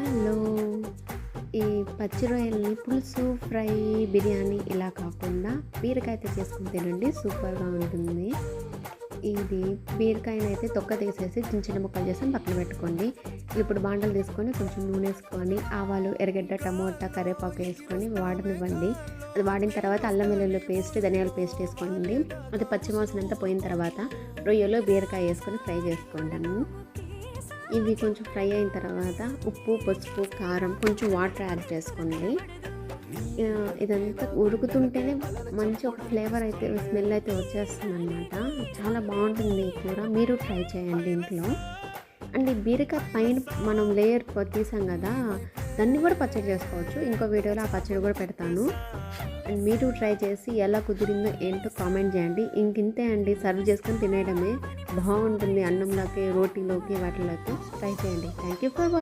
Hello! ఈ పచ్చి రొయ్యల్ని పులుసు, ఫ్రై, బిర్యానీ ఇలా కాకుండా బీరకాయతో చేసుకొని తినండి. సూపర్‌గా ఉంటుంది. ఇది బీరకాయనైతే తొక్క తీసేసి చిన్న చిన్న ముక్కలు చేసి పక్కన పెట్టుకోండి. ఇప్పుడు బాండలు తీసుకొని కొంచెం నూనె వేసుకొని ఆవాలు, ఎర్రగడ్డ, టమోటా, కరివేపాకు వేసుకొని వాడనివ్వండి. అది వాడిన తర్వాత అల్లం వెల్లుల్లి పేస్ట్, ధనియాల పేస్ట్ వేసుకోండి. అది పచ్చివాసన అంతా పోయిన తర్వాత రొయ్యలు, బీరకాయ వేసుకొని ఫ్రై చేసుకోండి. ఇవి కొంచెం ఫ్రై అయిన తర్వాత ఉప్పు, పసుపు, కారం, కొంచెం వాటర్ యాడ్ చేసుకోండి. ఇదంతా ఉడుకుతుంటేనే మంచి ఒక ఫ్లేవర్ అయితే స్మెల్ అయితే వచ్చేస్తుందన్నమాట. చాలా బాగుంటుంది ఈ కూర. మీరు ట్రై చేయండి ఇంట్లో. అండ్ ఈ బీరకాయ పైన మనం లేయర్ తీసాం కదా, దాన్ని కూడా పచ్చడి చేసుకోవచ్చు. ఇంకో వీడియోలో ఆ పచ్చడి కూడా పెడతాను. అండ్ మీరు ట్రై చేసి ఎలా కుదిరిందో ఏంటో కామెంట్ చేయండి. ఇంతే అండి, సర్వ్ చేసుకొని తినేయడమే. బాగుంటుంది అన్నంలోకి, రోటీలోకి, వాటిలోకి ట్రై చేయండి. Thank you for watching.